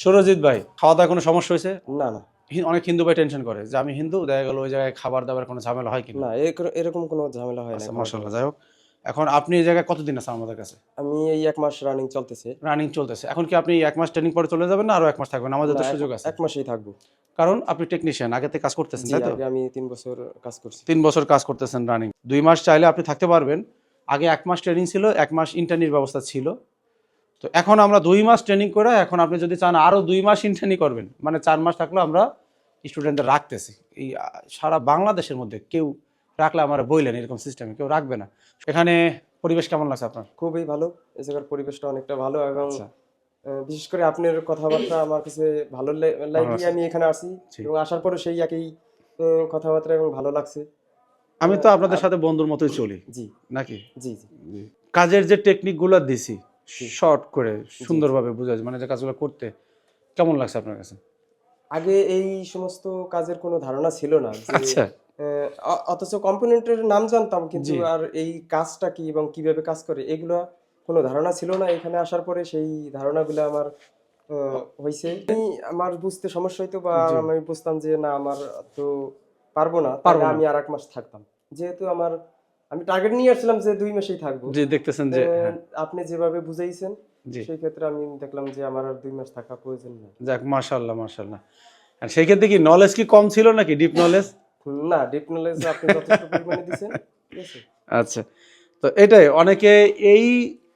সুরজিৎ ভাই, খাওয়া দাওয়ার কোনো সমস্যা হয়েছে? না না অনেক হিন্দু ভাই টেনশন করে যে আমি হিন্দু, দেখা গেল ওই জায়গায় খাবার দাবার কোনো ঝামেলা হয় কিনা। না এরকম কোনো ঝামেলা হয় না আচ্ছা, খাওয়া মাশাআল্লাহ। দাওয়ার। যাই হোক, এখন আপনি এই জায়গায় কতদিন আছেন আমাদের কাছে? আমি এই 1 মাস রানিং চলতেছে। রানিং চলতেছে। এখন কি আপনি ১ মাস ট্রেনিং পরে চলে যাবেন না আরো ১ মাস থাকবেন? আমাদের না তো সুযোগ আছে। 1 মাসেই থাকবো। কারণ আপনি টেকনিশিয়ান, আগে থেকে কাজ করতেছেন, জি, তাই তো? আগে আমি 3 বছর কাজ করছি। ৩ বছর কাজ করতেছেন রানিং। ২ মাস চাইলে আপনি থাকতে পারবেন। আগে ১ মাস ট্রেনিং ছিল, ১ মাস ইন্টার্নির ব্যবস্থা ছিল। তো এখন আমরা ২ মাস ট্রেনিং করে, এখন আপনি যদি চান আরো ২ মাস ইন্টার্নি করবেন, মানে ৪ মাস থাকলেও আমরা স্টুডেন্টদের রাখতেছি। এই সারা বাংলাদেশের মধ্যে কেউ রাখলে আমার বইলেন, এরকম সিস্টেমে কেউ রাখবে না। এখানে পরিবেশ কেমন লাগছে আপনার? খুবই ভালো। এই জায়গার পরিবেশটা অনেকটা ভালো এবং আচ্ছা, বিশেষ করে আপনার কথাবার্তা আমার কাছে ভালো লাগি আমি এখানে আসি জি। এবং আসার পরে সেই একই কথাবার্তা এবং ভালো লাগছে। আমি তো আপনাদের সাথে বন্ধুর মতোই চলি, জি নাকি? জি জি জি। কাজের যে টেকনিকগুলো দিছি, জি। শর্ট করে সুন্দরভাবে বুঝাই, মানে যে কাজগুলো করতে কেমন লাগছে আপনার কাছে? আগে এই সমস্ত কাজের কোনো ধারণা ছিল না যে আচ্ছা, অথচ কম্পোনেন্টের নাম জানতাম কিন্তু জি। আর এই কাজটা কি এবং কিভাবে কাজ করে এগুলো কোনো ধারণা ছিল না। এখানে আসার পরে সেই ধারণাগুলো আমার হইছে। আমার বুঝতে সমস্যা হইতো বা জি, আমি বুঝতাম যে না আমার তো পারবো না, পারবো তাহলে না। আমি আর 1 মাস থাকতাম। যেহেতু আমি টার্গেট নিয়ে আসছিলাম যে 2 মাসেই থাকবো। জি, দেখতেছেন যে হ্যাঁ, আপনি যেভাবে বুঝাইছেন জি। সেই ক্ষেত্রে আমি দেখলাম যে আমার আর 2 মাস থাকা প্রয়োজন নেই। যাক, মাশাআল্লাহ, মাশাআল্লাহ। আর সেই ক্ষেত্রে কি নলেজ কি কম ছিল নাকি, ডিপ নলেজ? না, ডিপ নলেজ আপনি যথেষ্ট পরিমাণে দিছেন। ঠিক আছে? আচ্ছা। তো এটাই অনেকে এই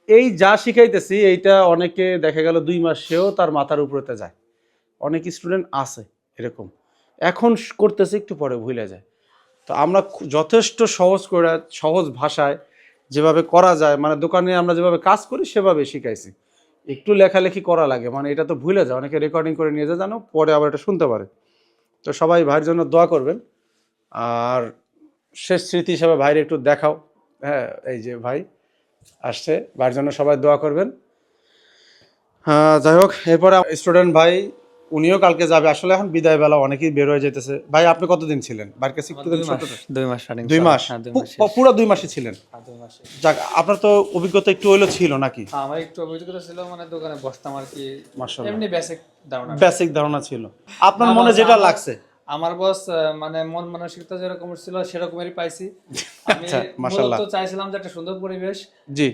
এই যা শিখাইতেছি এইটা অনেকে দেখা গেল ২ মাসেও তার মাথার উপরেতে যায়। অনেক স্টুডেন্ট আছে এরকম। এখন করতেছে, একটু পরে ভুলে যায়। তো আমরা যথেষ্ট সহজ ভাষায় যেভাবে করা যায়, মানে দোকানে আমরা যেভাবে কাজ করি সেভাবে শিখাইছি। একটু লেখালেখি করা লাগে, মানে এটা তো ভুলে যায়, অনেকে রেকর্ডিং করে নিয়ে যায় জানো, পরে আবার এটা শুনতে পারে। তো সবাই ভাইয়ের জন্য দোয়া করবেন। আর শেষ স্মৃতি হিসাবে ভাইয়ের একটু দেখাও। হ্যাঁ, এই যে ভাই আসছে, ভাইয়ের জন্য সবাই দোয়া করবেন। যাই হোক, এরপরে স্টুডেন্ট ভাই উনিও কালকে যাবে। আসলে এখন বিদায় বেলা, অনেকেই বের হয়ে যেতেছে। ভাই আপনি কতদিন ছিলেন বাড়ির কাছে? একটু দেন সত্যতা। 2 মাস রানিং ২ মাস? হ্যাঁ 2 মাস শেষ। পুরো ২ মাসই ছিলেন? হ্যাঁ 2 মাস শেষ। যাক, আপনার তো অভিজ্ঞতা একটু হইলেও ছিল নাকি? হ্যাঁ, আমার একটু অভিজ্ঞতা ছিল, মানে দোকানে বসতাম আর কি, মাশাআল্লাহ, এমনি বেসিক ধারণা। বেসিক ধারণা ছিল। আপনার আমার মনে boss- যেটা আমার- লাগছে? আমার বস মানে মন মানসিকতা যেরকম ছিল সেরকমই পাইছি। আমি আচ্ছা, মাশাআল্লাহ। মূলত চাইছিলাম যে একটা সুন্দর পরিবেশ, জি,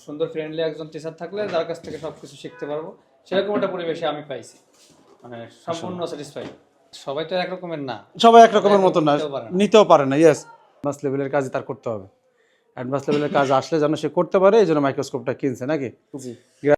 সুন্দর ফ্রেন্ডলি একজন টিচার থাকলে যার কাছ থেকে সবকিছু শিখতে পারবো, সেরকম একটা পরিবেশে আমি পাইছি। মানে সম্পূর্ণ স্যাটিসফাইড। সবাই তো একরকমের না, সবাই একরকমের মতো না, নিতেও পারে না। নিতেও পারে না। ইয়েস, অ্যাডভান্স লেভেলের কাজই তার করতে হবে। অ্যাডভান্স লেভেলের কাজ আসলে যেন সে করতে পারে, এই জন্য মাইক্রোস্কোপটা কিনছে নাকি? জি।